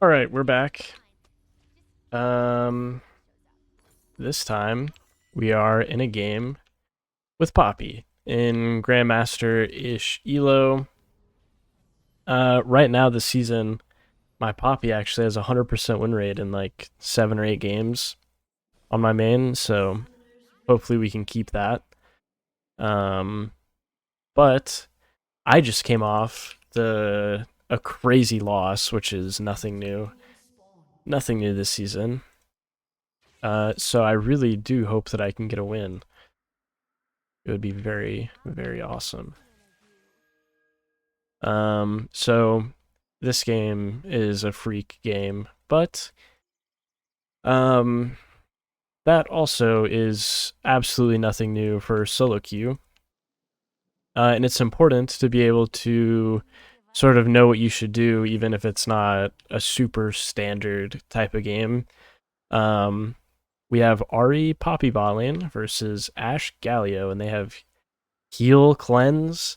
All right, we're back. Um, this time we are in a game with Poppy in Grandmaster-ish Elo. Right now this season, my Poppy actually has a 100% win rate in like 7 or 8 games on my main, so hopefully we can keep that. Um, but I just came off a crazy loss, which is nothing new this season. So I really do hope that I can get a win. It would be very, very awesome. So this game is a freak game, but um, that also is absolutely nothing new for solo queue. And it's important to be able to sort of know what you should do, even if it's not a super standard type of game. Um, we have Ari Poppy Botling versus Ash Galio, and they have Heal Cleanse,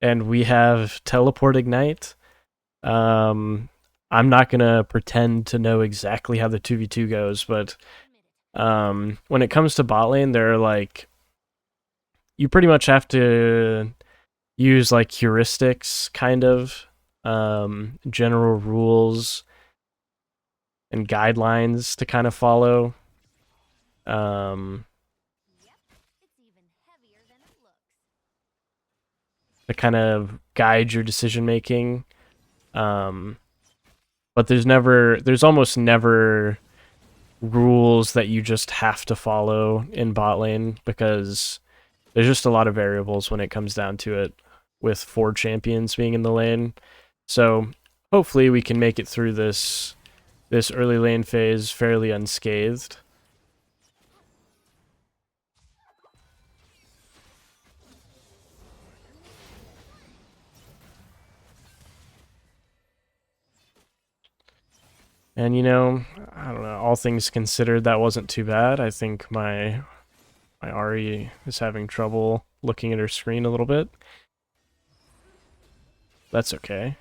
and we have Teleport Ignite. Um, I'm not gonna pretend to know exactly how the 2v2 goes, but when it comes to bot lane, they're like you pretty much have to use like heuristics, kind of general rules and guidelines to kind of follow. Um, to kind of guide your decision making. Um, but there's almost never rules that you just have to follow in bot lane because there's just a lot of variables when it comes down to it with 4 champions being in the lane. So hopefully we can make it through this early lane phase fairly unscathed. And I don't know, all things considered, that wasn't too bad. I think my Ari is having trouble looking at her screen a little bit. That's okay.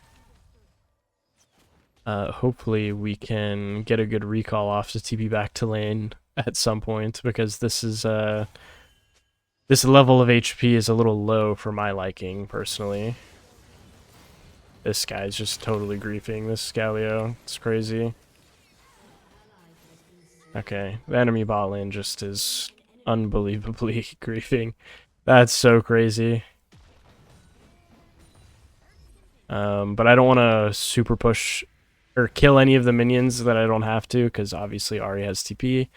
Hopefully we can get a good recall off to TP back to lane at some point, because this level of HP is a little low for my liking, personally. This guy's just totally griefing this Galio. It's crazy. Okay, the enemy bot lane just is unbelievably griefing. That's so crazy. But I don't want to super push or kill any of the minions that I don't have to, because obviously Ari has TP.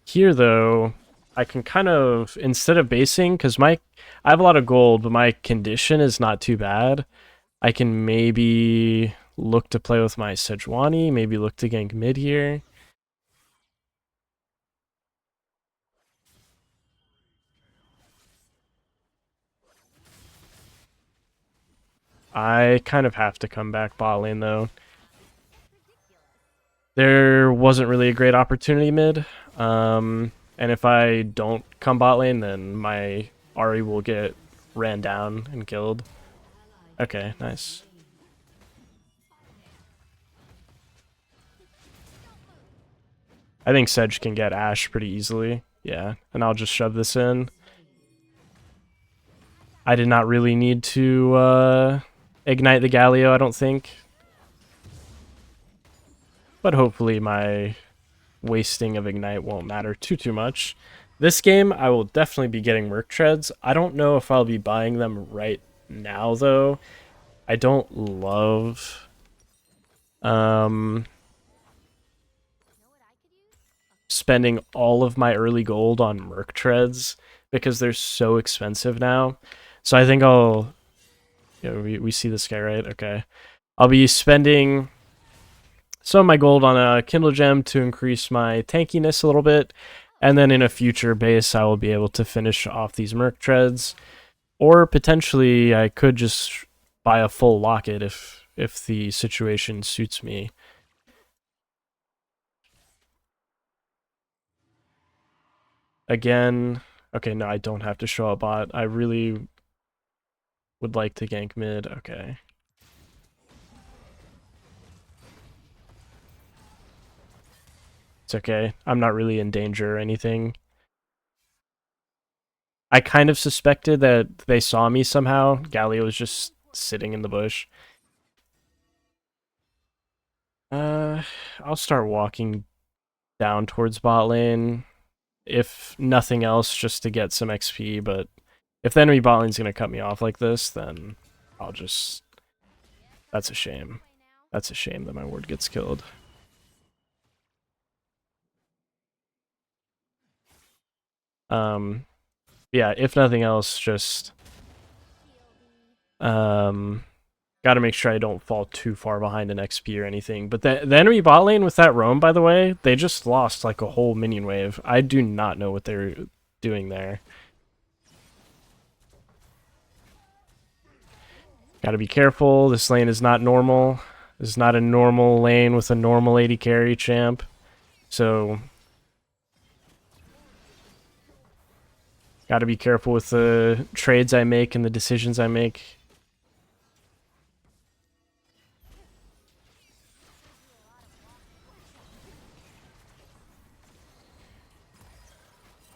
Here though, I can kind of, instead of basing, because I have a lot of gold, but my condition is not too bad. I can maybe look to play with my Sejuani, maybe look to gank mid here. I kind of have to come back bot lane though. There wasn't really a great opportunity mid. And if I don't come bot lane, then my Ari will get ran down and killed. Okay, nice. I think Sedge can get Ashe pretty easily. Yeah, and I'll just shove this in. I did not really need to ignite the Galio, I don't think. But hopefully my wasting of ignite won't matter too much. This game, I will definitely be getting Merc Treads. I don't know if I'll be buying them right now, though. I don't love spending all of my early gold on Merc Treads because they're so expensive now. So I think I'll... we see this guy, right? Okay. I'll be spending some of my gold on a Kindle Gem to increase my tankiness a little bit, and then in a future base I will be able to finish off these Merc Treads, or potentially I could just buy a full locket if the situation suits me. Again, okay, no, I don't have to show a bot. I really would like to gank mid. Okay. It's okay. I'm not really in danger or anything. I kind of suspected that they saw me somehow. Galio was just sitting in the bush. I'll start walking down towards bot lane. If nothing else, just to get some XP, but if the enemy bot lane's gonna cut me off like this, then I'll just... That's a shame. That's a shame that my ward gets killed. Yeah, if nothing else, just gotta make sure I don't fall too far behind an XP or anything. But the enemy bot lane with that roam, by the way, they just lost like a whole minion wave. I do not know what they're doing there. Gotta be careful. This lane is not normal. This is not a normal lane with a normal AD carry champ. So gotta be careful with the trades I make and the decisions I make.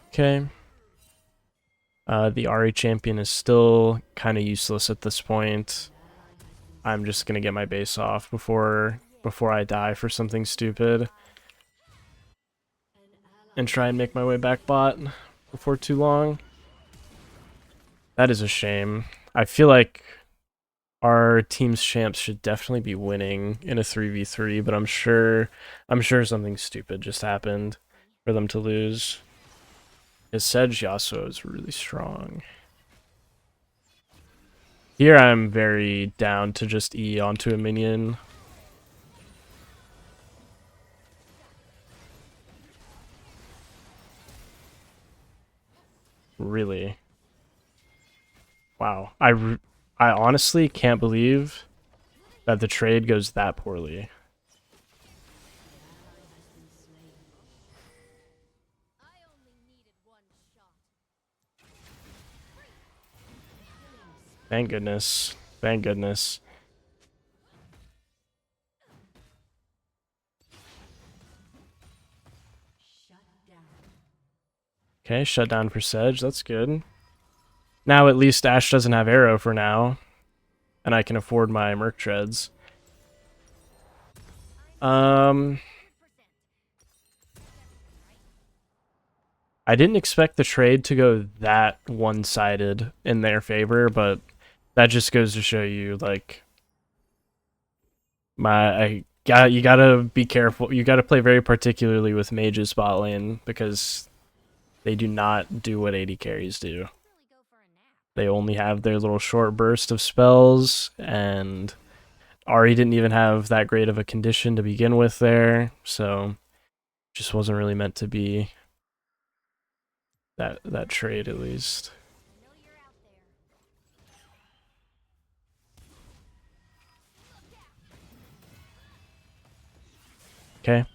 Okay. The Ahri champion is still kind of useless at this point. I'm just gonna get my base off before I die for something stupid. And try and make my way back bot before too long. That is a shame. I feel like our team's champs should definitely be winning in a 3v3, but I'm sure something stupid just happened for them to lose. His Sedge Yasuo is really strong. Here I'm very down to just E onto a minion. Really? Wow. I honestly can't believe that the trade goes that poorly. Thank goodness. Thank goodness. Okay, shut down for Sedge. That's good. Now at least Ashe doesn't have arrow for now, and I can afford my Merc Treads. I didn't expect the trade to go that one-sided in their favor, but that just goes to show you, like, you gotta be careful. You gotta play very particularly with mages bot lane because they do not do what AD carries do. They only have their little short burst of spells, and Ahri didn't even have that great of a condition to begin with there, so just wasn't really meant to be that trade at least. Okay,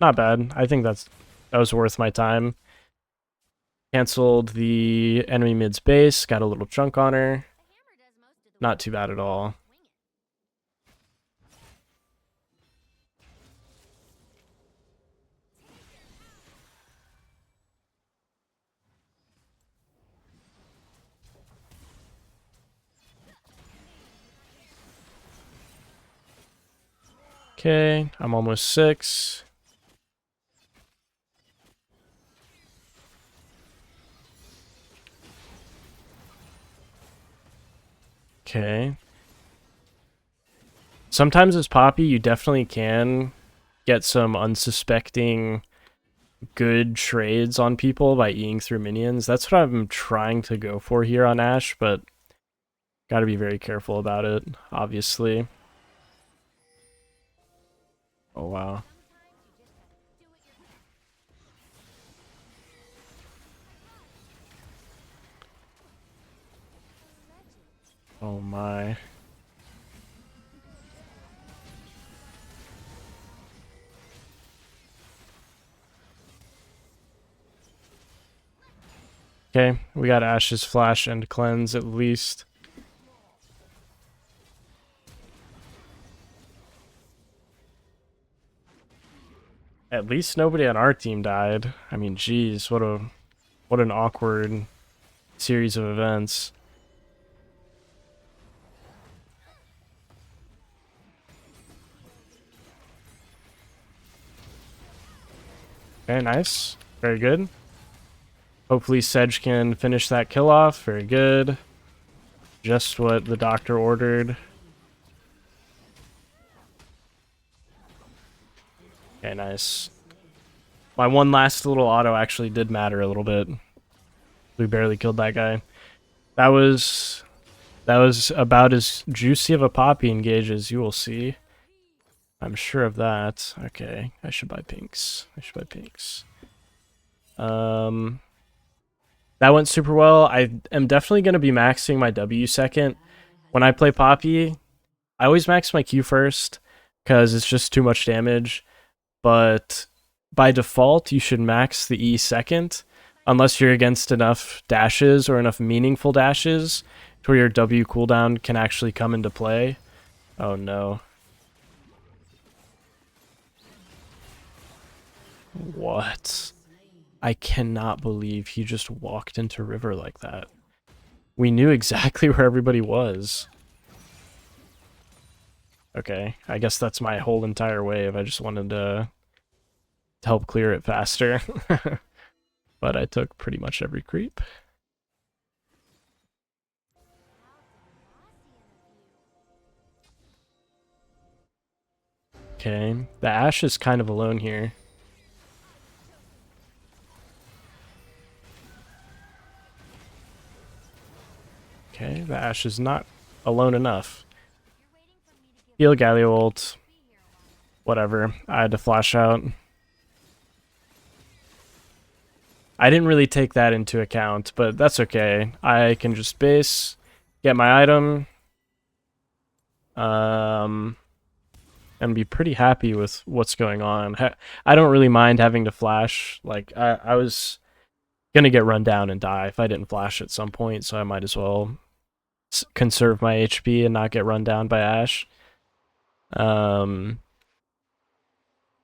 not bad. I think that was worth my time. Cancelled the enemy mid's base, got a little chunk on her. Not too bad at all. Okay, I'm almost 6. Okay. Sometimes as Poppy, you definitely can get some unsuspecting good trades on people by eating through minions. That's what I'm trying to go for here on Ashe, but gotta be very careful about it, obviously. Oh, wow. Oh my. Okay, we got Ashe's flash and cleanse at least. At least nobody on our team died. I mean, geez, what an awkward series of events. Very nice. Very good. Hopefully Sedge can finish that kill off. Very good. Just what the doctor ordered. Okay, nice. My one last little auto actually did matter a little bit. We barely killed that guy. That was about as juicy of a poppy engage as you will see. I'm sure of that. Okay, I should buy pinks. That went super well. I am definitely going to be maxing my W second. When I play Poppy, I always max my Q first because it's just too much damage. But by default, you should max the E second unless you're against enough dashes or enough meaningful dashes to where your W cooldown can actually come into play. Oh no. What? I cannot believe he just walked into river like that. We knew exactly where everybody was. Okay, I guess that's my whole entire wave. I just wanted to help clear it faster. But I took pretty much every creep. Okay, the Ashe is kind of alone here. Okay, the Ashe is not alone enough. Heal Galio ult. Whatever, I had to flash out. I didn't really take that into account, but that's okay. I can just base, get my item, and be pretty happy with what's going on. I don't really mind having to flash. Like, I was gonna get run down and die if I didn't flash at some point, so I might as well conserve my HP and not get run down by Ashe.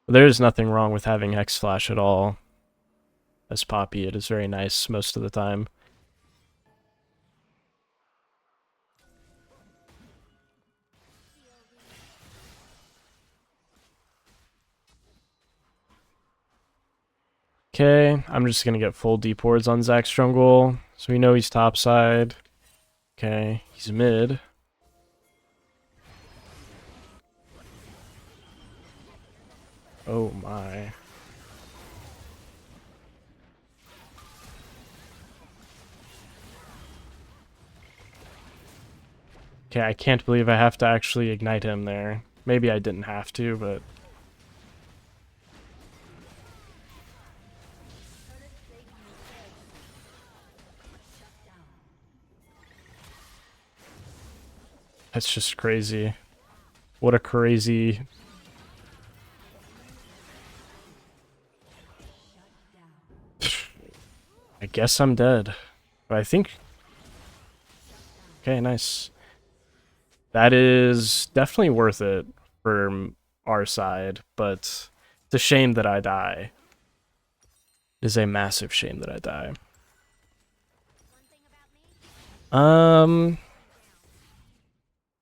There's nothing wrong with having Hex Flash at all. As Poppy, it is very nice most of the time. Okay, I'm just gonna get full deep wards on Zach's jungle, so we know he's topside. Okay, he's mid. Oh my. Okay, I can't believe I have to actually ignite him there. Maybe I didn't have to, but... That's just crazy. What a crazy... I guess I'm dead. But I think... Okay, nice. That is definitely worth it for our side, but it's a shame that I die. It is a massive shame that I die.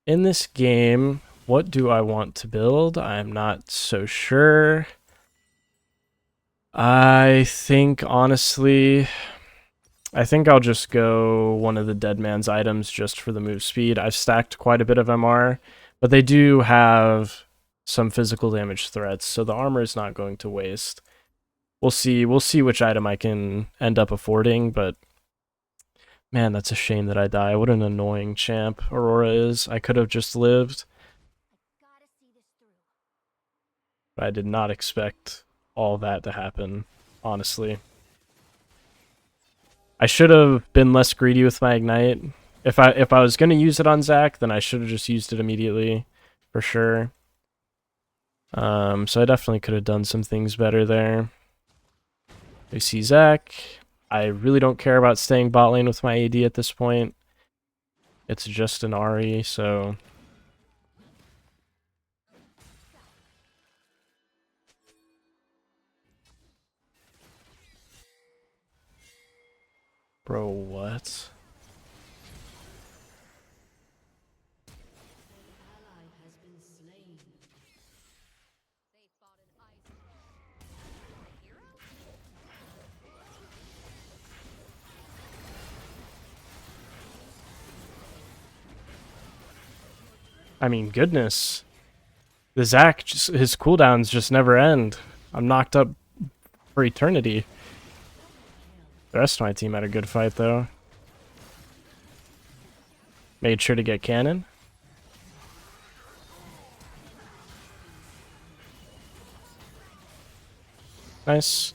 In this game, what do I want to build? I'm not so sure. I think, honestly, I think I'll just go one of the Dead Man's items just for the move speed. I've stacked quite a bit of MR, but they do have some physical damage threats, so the armor is not going to waste. We'll see which item I can end up affording, but man, that's a shame that I die. What an annoying champ Aurora is. I could have just lived. But I did not expect all that to happen, honestly. I should have been less greedy with my ignite. If I was gonna use it on Zach, then I should have just used it immediately, for sure. So I definitely could have done some things better there. We see Zach. I really don't care about staying bot lane with my AD at this point. It's just an Ahri, so... Bro, what? I mean, goodness. The Zac, his cooldowns just never end. I'm knocked up for eternity. The rest of my team had a good fight, though. Made sure to get cannon. Nice.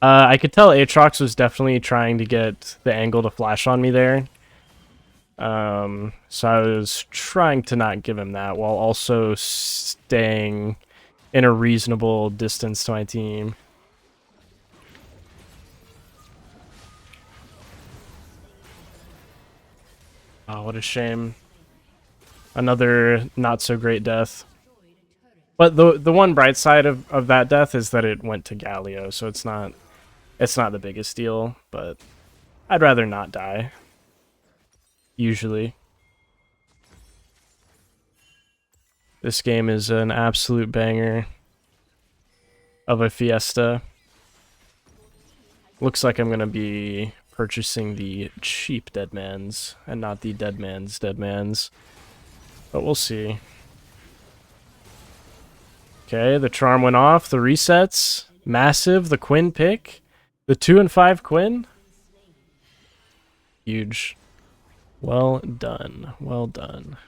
I could tell Aatrox was definitely trying to get the angle to flash on me there. So I was trying to not give him that while also staying in a reasonable distance to my team. Oh, what a shame. Another not so great death. But the one bright side of that death is that it went to Galio, so it's not the biggest deal, but I'd rather not die. Usually. This game is an absolute banger of a fiesta. Looks like I'm gonna be purchasing the cheap Deadmans and not the Deadmans. But we'll see. Okay, the charm went off, the resets. Massive, the Quinn pick. The 2 and 5 Quinn. Huge. Well done. Well done.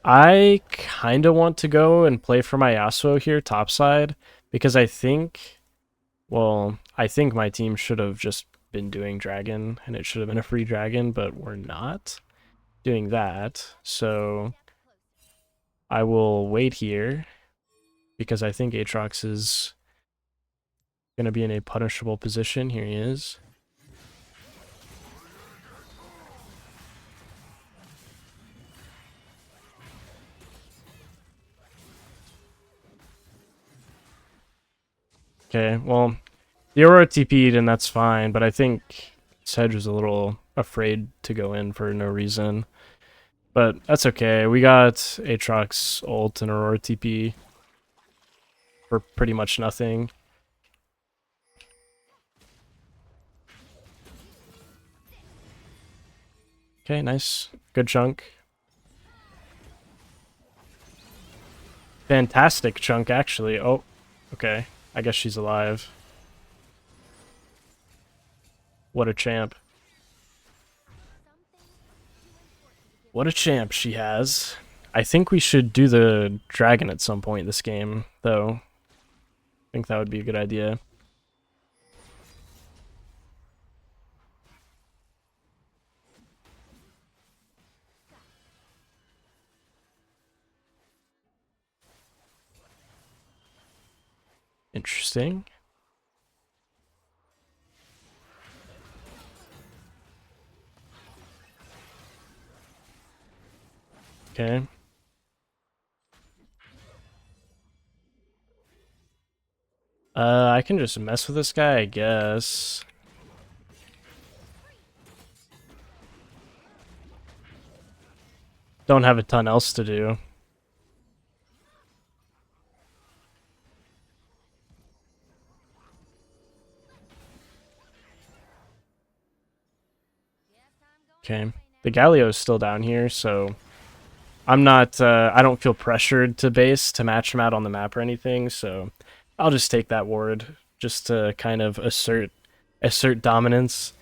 I kind of want to go and play for my Yasuo here topside because I think my team should have just been doing dragon and it should have been a free dragon, but we're not doing that. So I will wait here because I think Aatrox is going to be in a punishable position. Here he is. Okay, well, the Aurora TP'd and that's fine, but I think Sedge was a little afraid to go in for no reason. But that's okay. We got Aatrox ult and Aurora TP for pretty much nothing. Okay, nice. Good chunk. Fantastic chunk, actually. Oh, okay. I guess she's alive. What a champ. What a champ she has. I think we should do the dragon at some point this game, though. I think that would be a good idea. Interesting. Okay. I can just mess with this guy, I guess. Don't have a ton else to do. Okay. The Galio is still down here, so I'm not, I don't feel pressured to base to match him out on the map or anything, so I'll just take that ward just to kind of assert dominance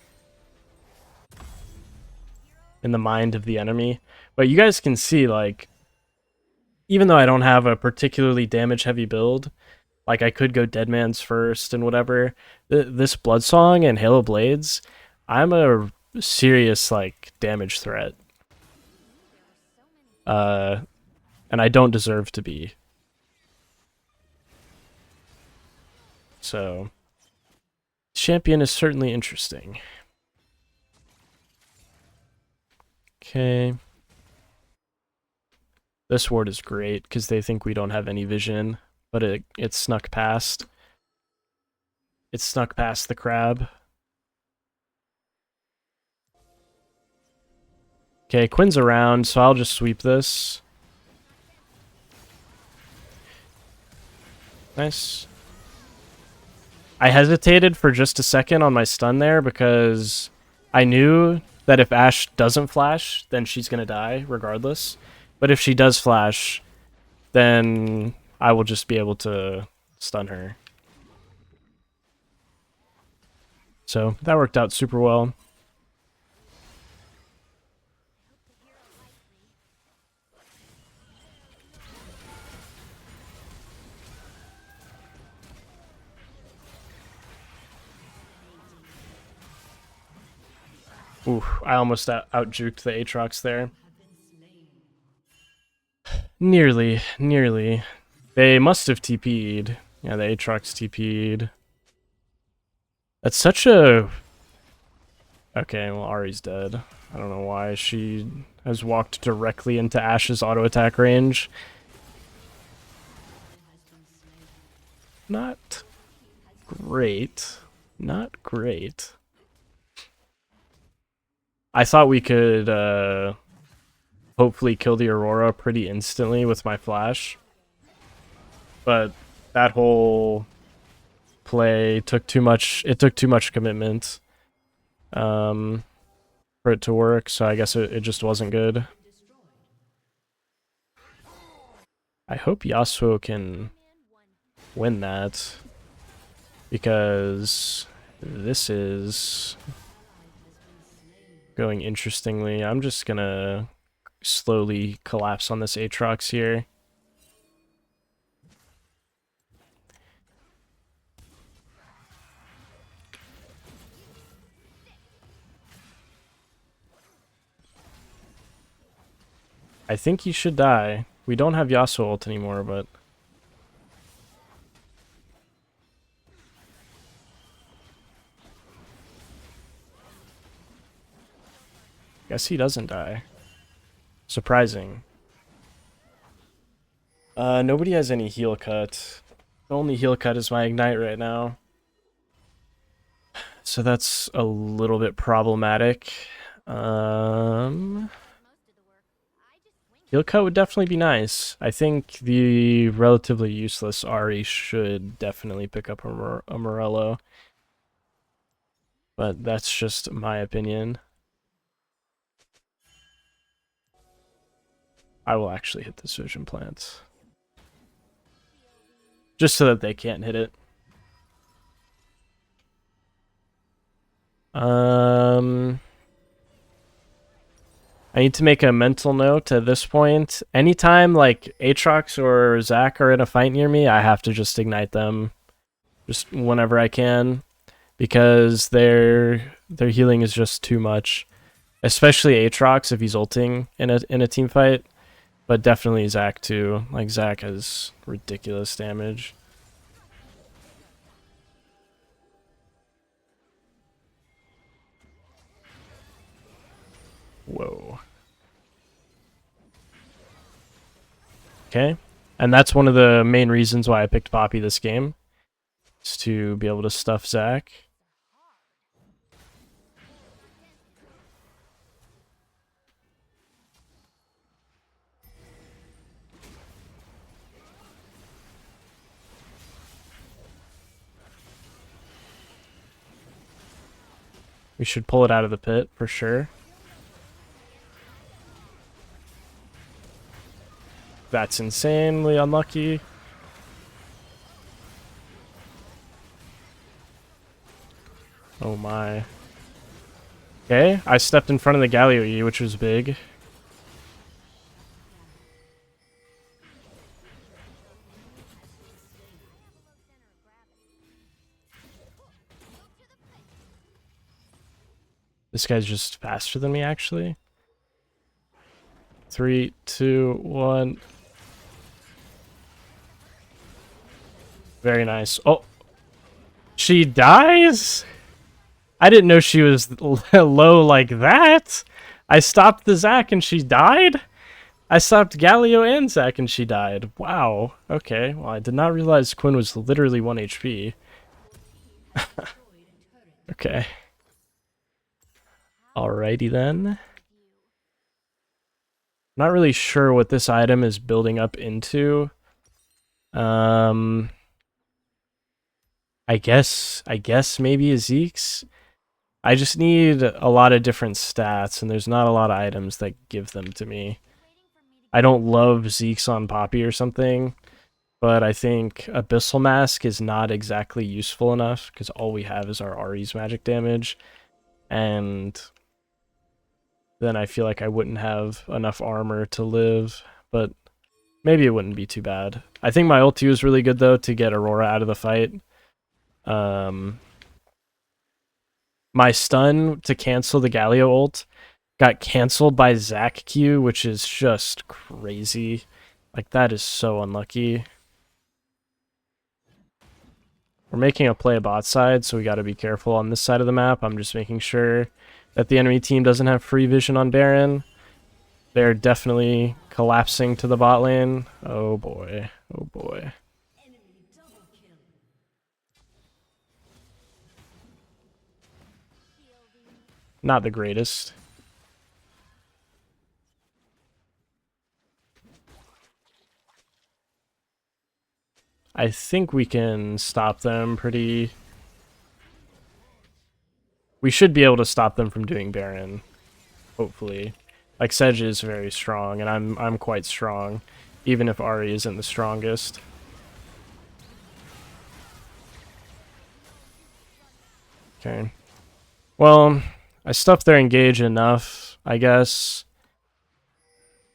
in the mind of the enemy. But you guys can see, like, even though I don't have a particularly damage-heavy build, like, I could go Deadman's first and whatever, this Bloodsong and Halo Blades, I'm a serious, like, damage threat. And I don't deserve to be. So, champion is certainly interesting. Okay. This ward is great because they think we don't have any vision, but it snuck past. It snuck past the crab. Okay, Quinn's around, so I'll just sweep this. Nice. I hesitated for just a second on my stun there because I knew that if Ashe doesn't flash, then she's going to die regardless. But if she does flash, then I will just be able to stun her. So that worked out super well. Ooh, I almost out-juked the Aatrox there. Nearly. They must have TP'd. Yeah, the Aatrox TP'd. That's such a... Okay, well, Ahri's dead. I don't know why she has walked directly into Ashe's auto attack range. Not great. Not great. I thought we could hopefully kill the Aurora pretty instantly with my flash. But that whole play took too much, it took too much commitment for it to work, so I guess it just wasn't good. I hope Yasuo can win that, because this is going interestingly. I'm just gonna slowly collapse on this Aatrox here. I think he should die. We don't have Yasuo ult anymore, but... Guess he doesn't die. Surprising. Nobody has any heal cut. The only heal cut is my Ignite right now. So that's a little bit problematic. Heal cut would definitely be nice. I think the relatively useless Ahri should definitely pick up a Morello. But that's just my opinion. I will actually hit this Vision Plant. Just so that they can't hit it. I need to make a mental note at this point. Anytime like Aatrox or Zac are in a fight near me, I have to just ignite them just whenever I can, because their healing is just too much. Especially Aatrox if he's ulting in a team fight, but definitely Zac too. Like Zac has ridiculous damage. Whoa. Okay. And that's one of the main reasons why I picked Poppy this game, is to be able to stuff Zac. We should pull it out of the pit for sure. That's insanely unlucky. Oh my. Okay, I stepped in front of the Galio E, which was big. This guy's just faster than me, actually. 3, 2, 1. Very nice. Oh! She dies? I didn't know she was low like that. I stopped the Zac and she died? I stopped Galio and Zac and she died. Wow. Okay. Well, I did not realize Quinn was literally 1 HP. Okay. Alrighty then. Not really sure what this item is building up into. Um, I guess maybe a Zeke's. I just need a lot of different stats, and there's not a lot of items that give them to me. I don't love Zeke's on Poppy or something, but I think Abyssal Mask is not exactly useful enough because all we have is our Ari's magic damage, and then I feel like I wouldn't have enough armor to live, but maybe it wouldn't be too bad. I think my ulti was really good though to get Aurora out of the fight. Um, my stun to cancel the Galio ult got canceled by Zac Q, which is just crazy. Like, that is so unlucky. We're making a play bot side, so we gotta be careful on this side of the map. I'm just making sure that the enemy team doesn't have free vision on Baron. They're definitely collapsing to the bot lane. Oh boy. Oh boy. Not the greatest. I think we can stop them pretty... We should be able to stop them from doing Baron, hopefully. Like, Sedge is very strong, and I'm quite strong, even if Ari isn't the strongest. Okay. Well, I stuffed their engage enough, I guess.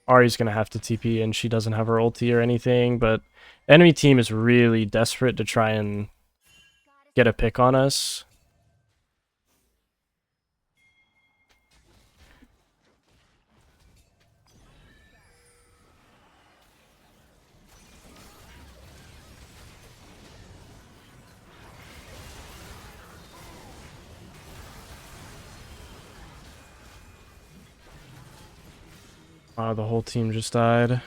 Ari's gonna have to TP, and she doesn't have her ulti or anything, but enemy team is really desperate to try and get a pick on us. Wow, the whole team just died.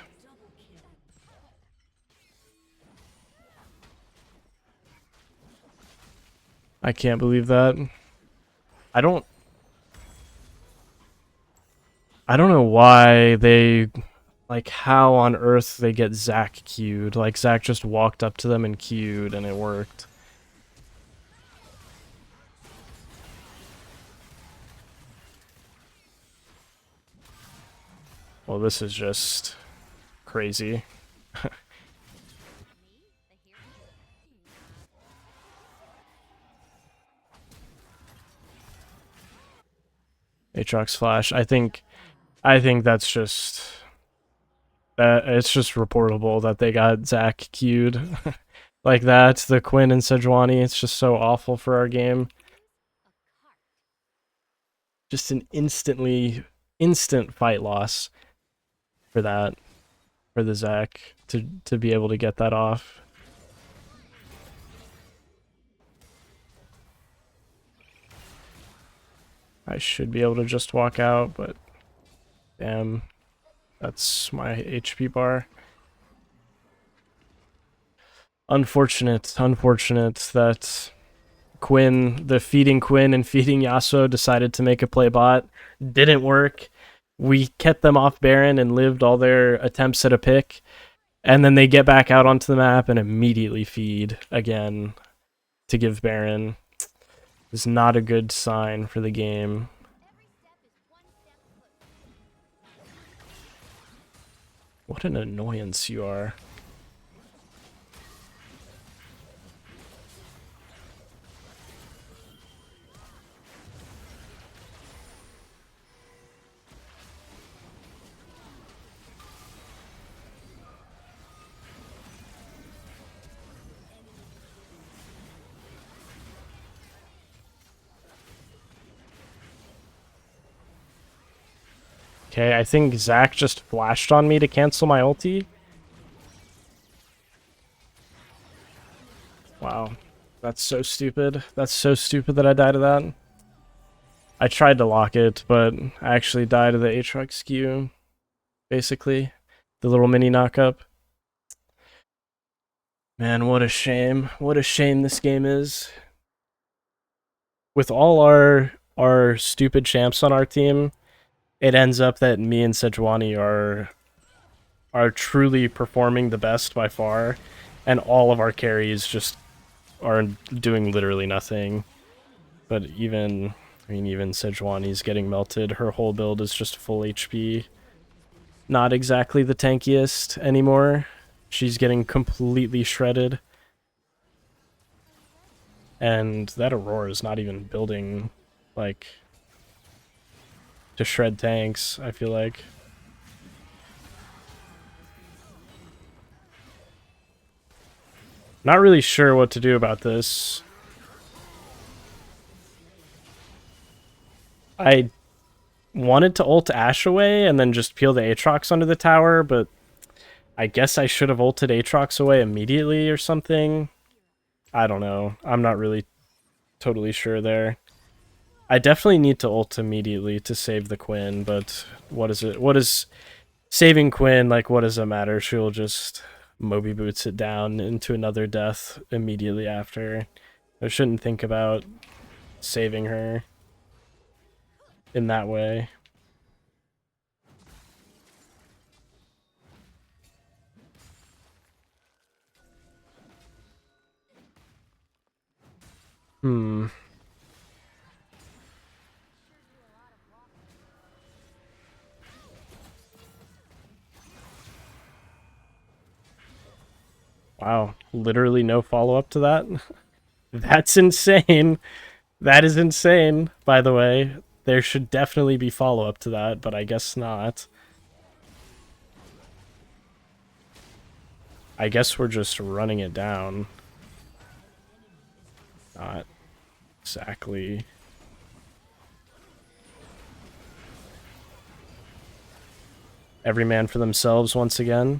I can't believe that. I don't know why they... Like, how on earth they get Zac queued. Like, Zac just walked up to them and queued, and it worked. Well, this is just crazy. Aatrox flash. I think that's just... it's just reportable that they got Zac queued like that. The Quinn and Sejuani, it's just so awful for our game. Just an instant fight loss for that, for the Zac to be able to get that off. I should be able to just walk out, but damn, that's my HP bar. Unfortunate that Quinn, the feeding Quinn and feeding Yasuo, decided to make a play bot. Didn't work. We kept them off Baron and lived all their attempts at a pick. And then they get back out onto the map and immediately feed again to give Baron. It's not a good sign for the game. What an annoyance you are. Okay, I think Zac just flashed on me to cancel my ulti. Wow. That's so stupid. That's so stupid that I died to that. I tried to lock it, but I actually died to the Aatrox Q, basically. The little mini knockup. Man, what a shame. What a shame this game is. with all our stupid champs on our team, it ends up that me and Sejuani are truly performing the best by far, and all of our carries just are doing literally nothing. But even Sejuani's getting melted. Her whole build is just full HP. Not exactly the tankiest anymore. She's getting completely shredded. And that Aurora is not even building, like, to shred tanks, I feel like. Not really sure what to do about this. I wanted to ult Ashe away and then just peel the Aatrox under the tower, but I guess I should have ulted Aatrox away immediately or something. I don't know. I'm not really totally sure there. I definitely need to ult immediately to save the Quinn, but what is it? What is saving Quinn? Like, what does it matter? She'll just Moby Boots it down into another death immediately after. I shouldn't think about saving her in that way. Wow, literally no follow-up to that? That's insane. That is insane, by the way. There should definitely be follow-up to that, but I guess not. I guess we're just running it down. Not exactly. Every man for themselves once again.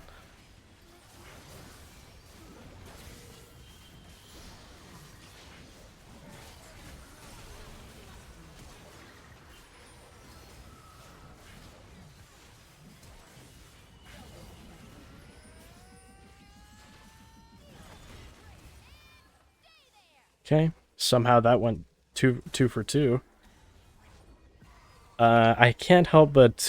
Okay, somehow that went two for two. I can't help but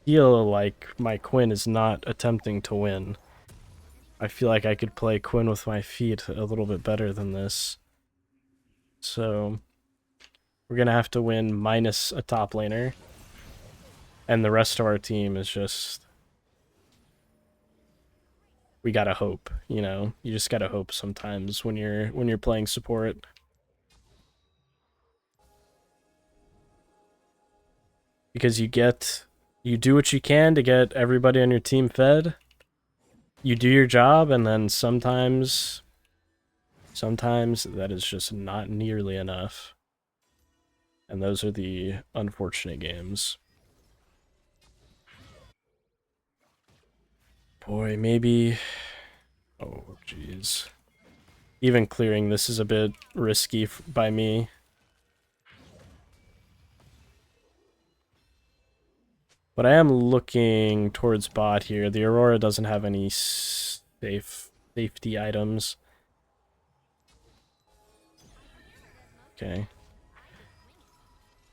feel like my Quinn is not attempting to win. I feel like I could play Quinn with my feet a little bit better than this. So we're gonna have to win minus a top laner. And the rest of our team is just, we gotta hope, you know? You just gotta hope sometimes when you're playing support. Because you do what you can to get everybody on your team fed. You do your job, and then sometimes that is just not nearly enough. And those are the unfortunate games. Boy, maybe... Oh, jeez. Even clearing this is a bit risky by me. But I am looking towards bot here. The Aurora doesn't have any safety items. Okay.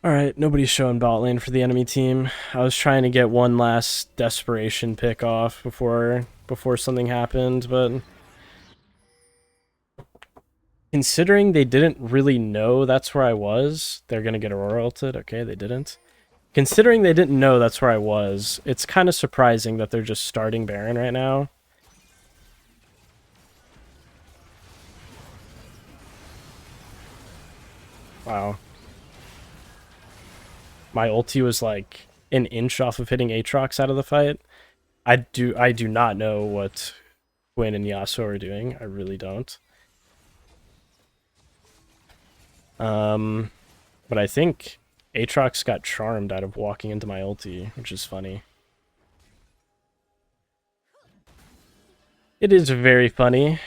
Alright, nobody's showing bot lane for the enemy team. I was trying to get one last desperation pick off before something happened, but... Considering they didn't really know that's where I was, they're gonna get Aurora ulted. Okay, they didn't. Considering they didn't know that's where I was, it's kind of surprising that they're just starting Baron right now. Wow. My ulti was like an inch off of hitting Aatrox out of the fight. I do not know what Quinn and Yasuo are doing. I really don't. But I think Aatrox got charmed out of walking into my ulti, which is funny. It is very funny.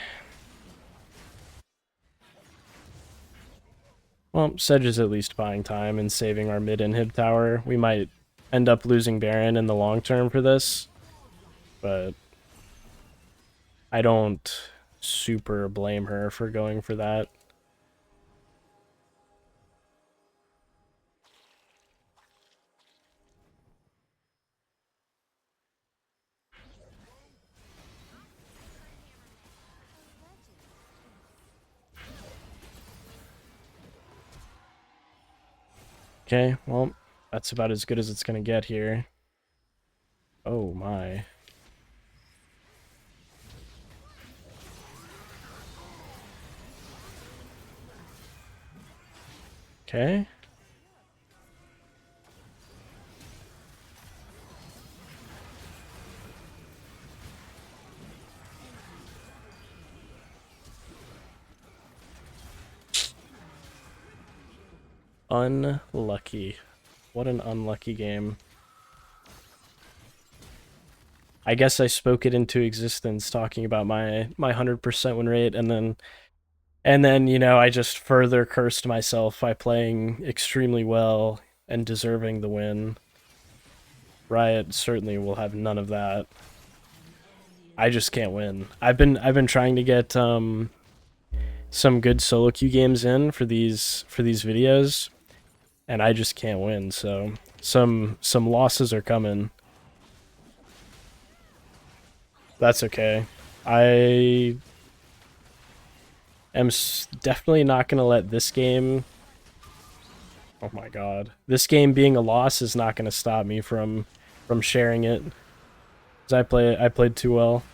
Well, Sedge is at least buying time and saving our mid-inhib tower. We might end up losing Baron in the long term for this, but I don't super blame her for going for that. Okay, well, that's about as good as it's gonna get here. Oh my. Okay. Unlucky. What an unlucky game. I guess I spoke it into existence talking about my 100% win rate, and then, you know, I just further cursed myself by playing extremely well and deserving the win. Riot certainly will have none of that. I just can't win. I've been trying to get some good solo queue games in for these videos, and I just can't win. So some losses are coming. That's okay. I am definitely not gonna let this game. Oh my god, this game being a loss is not gonna stop me from sharing it. Cause I played too well.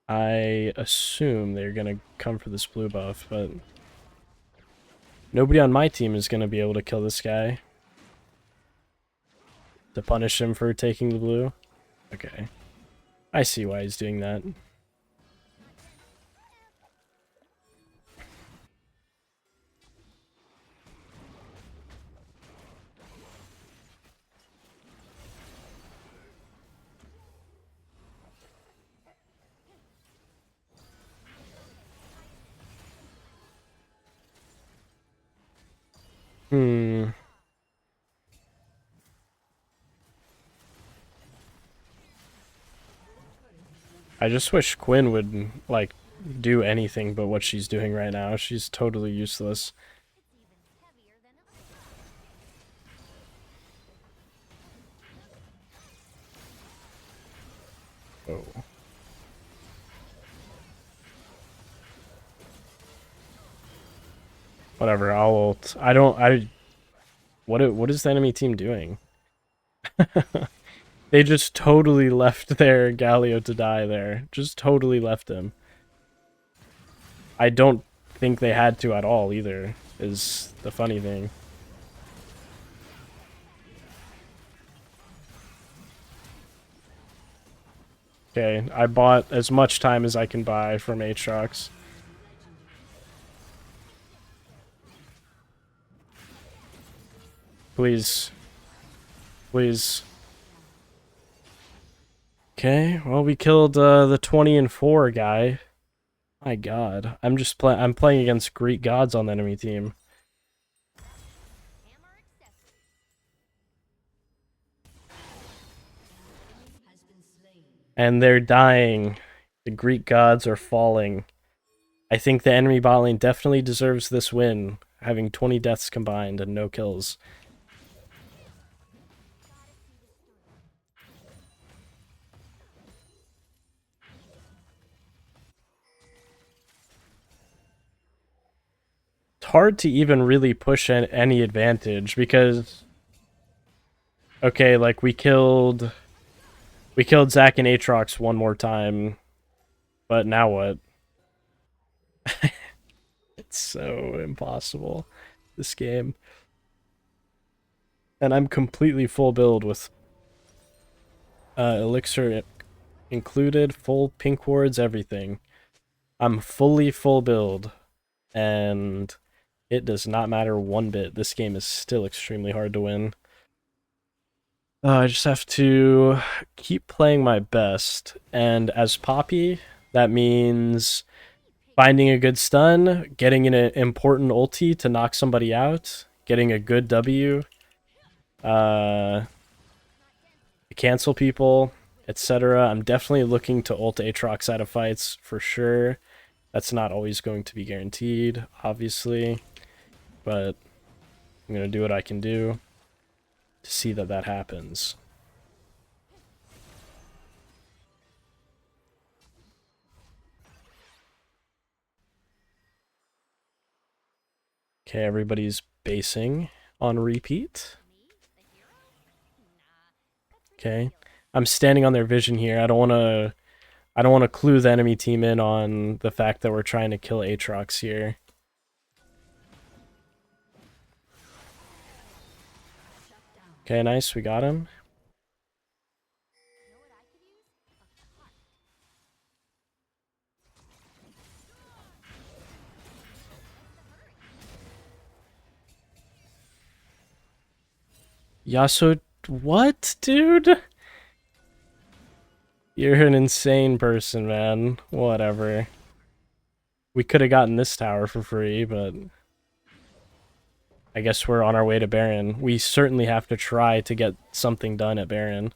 I assume they're gonna come for this blue buff, but nobody on my team is gonna be able to kill this guy to punish him for taking the blue. Okay, I see why he's doing that. Hmm. I just wish Quinn would, like, do anything but what she's doing right now. She's totally useless. Oh. Whatever, I'll ult. What is the enemy team doing? They just totally left their Galio to die there. Just totally left him. I don't think they had to at all either, is the funny thing. Okay, I bought as much time as I can buy from Aatrox. Please. Please. Okay, well, we killed the 20-4 guy. My god. I'm playing against Greek gods on the enemy team. And they're dying. The Greek gods are falling. I think the enemy bot lane definitely deserves this win, having 20 deaths combined and no kills. It's hard to even really push any advantage because, okay, like we killed Zac and Aatrox one more time, but now what? It's so impossible, this game. And I'm completely full build with elixir included, full pink wards, everything. I'm fully full build, and it does not matter one bit. This game is still extremely hard to win. I just have to keep playing my best, and as Poppy, that means finding a good stun, getting an important ulti to knock somebody out, getting a good W, cancel people, etc. I'm definitely looking to ult Aatrox out of fights for sure. That's not always going to be guaranteed, obviously, but I'm going to do what I can do to see that that happens. Okay, everybody's basing on repeat. Okay. I'm standing on their vision here. I don't want to clue the enemy team in on the fact that we're trying to kill Aatrox here. Okay, nice, we got him. Yasuo, what, dude? You're an insane person, man. Whatever. We could have gotten this tower for free, but I guess we're on our way to Baron. We certainly have to try to get something done at Baron.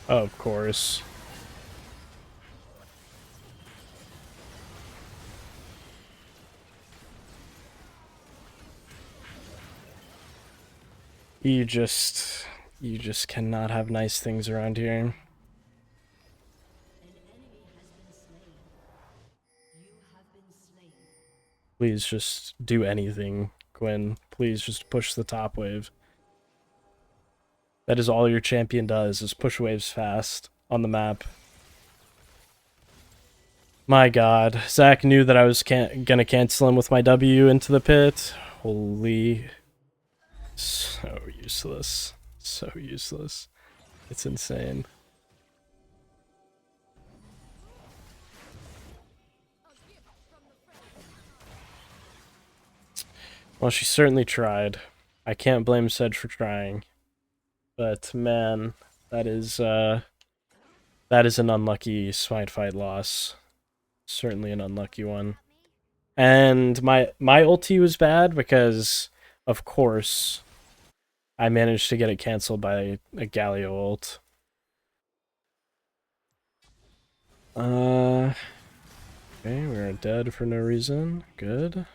Of course. You just cannot have nice things around here. Please just do anything, Gwen. Please just push the top wave. That is all your champion does, is push waves fast on the map. My god. Zach knew that I was gonna cancel him with my W into the pit. Holy... So useless. So useless. It's insane. Well, she certainly tried. I can't blame Sedge for trying. But man, that is an unlucky Smite fight loss. Certainly an unlucky one. And my ulti was bad because, of course, I managed to get it canceled by a Galio ult. Okay, we're dead for no reason. Good.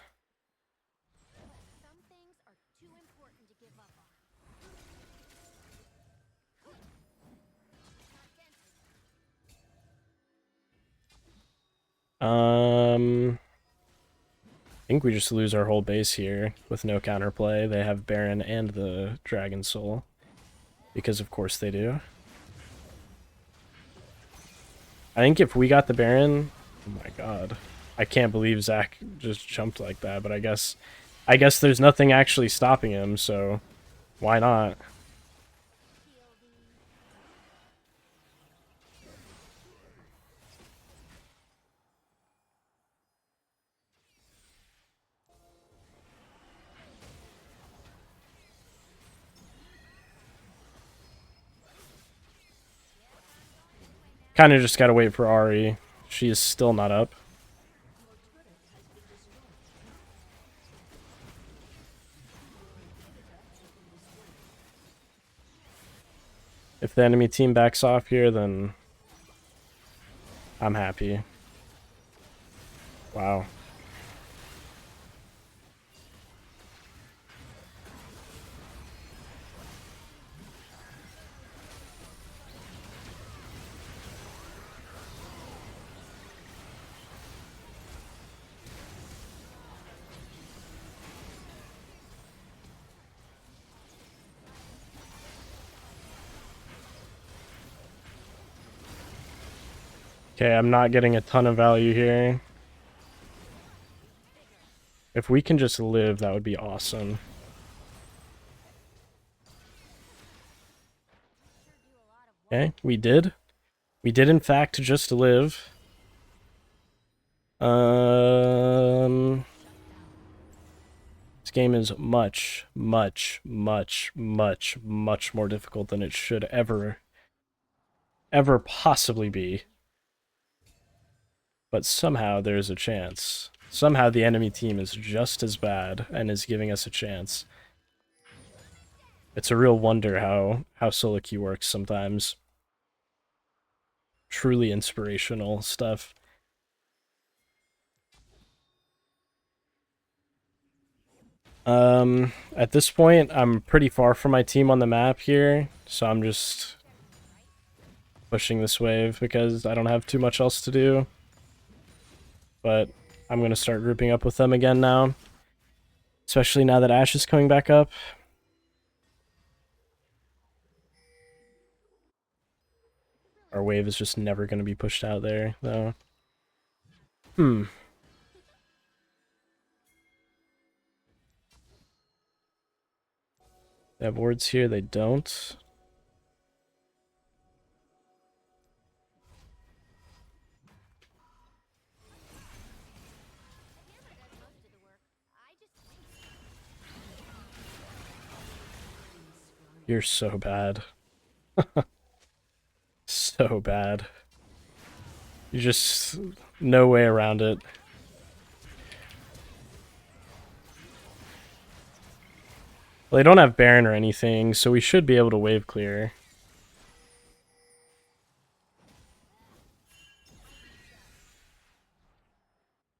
I think we just lose our whole base here with no counterplay. They have Baron and the Dragon Soul. Because of course they do. I think if we got the Baron... Oh my god. I can't believe Zach just jumped like that, but I guess there's nothing actually stopping him, so why not? Kind of just gotta wait for Ari. She is still not up. If the enemy team backs off here, then I'm happy. Wow. Okay, I'm not getting a ton of value here. If we can just live, that would be awesome. Okay, we did. We did, in fact, just live. game is much, much, much, much, much more difficult than it should ever possibly be. But somehow there's a chance. Somehow the enemy team is just as bad and is giving us a chance. It's a real wonder how solo queue works sometimes. Truly inspirational stuff. At this point, I'm pretty far from my team on the map here, so I'm just pushing this wave because I don't have too much else to do. But I'm going to start grouping up with them again now, especially now that Ashe is coming back up. Our wave is just never going to be pushed out there, though. They have wards here, they don't. You're so bad. So bad. You just... no way around it. Well, they don't have Baron or anything, so we should be able to wave clear.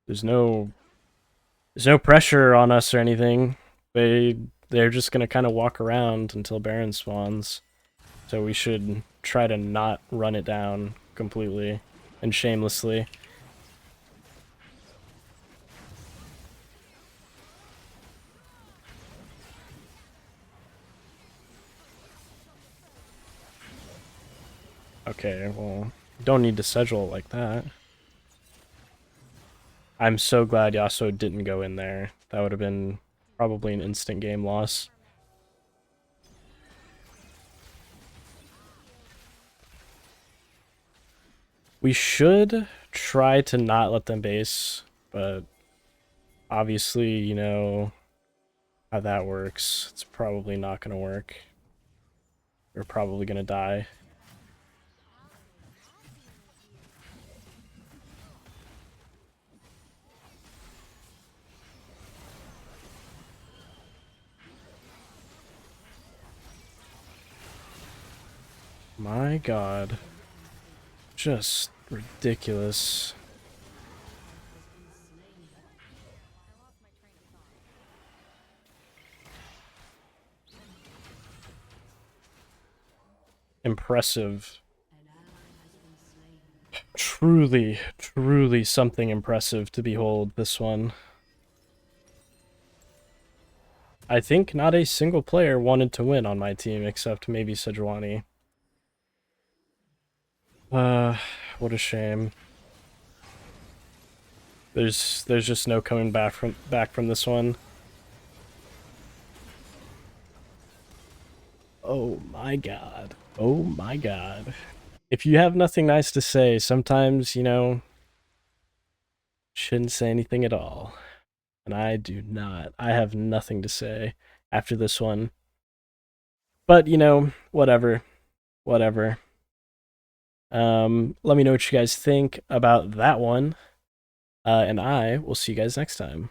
There's no pressure on us or anything. They're just gonna kind of walk around until Baron spawns. So we should try to not run it down completely and shamelessly. Okay, well, don't need to schedule it like that. I'm so glad Yasuo didn't go in there. That would have been probably an instant game loss. We should try to not let them base, but obviously, you know how that works. It's probably not going to work. We're probably going to die. My god. Just ridiculous. Impressive. Truly, truly something impressive to behold, this one. I think not a single player wanted to win on my team except maybe Sejuani. What a shame. There's just no coming back from this one. Oh my god. Oh my god. If you have nothing nice to say, sometimes, you know, shouldn't say anything at all. And I do not. I have nothing to say after this one. But, you know, whatever. Whatever. Let me know what you guys think about that one. And I will see you guys next time.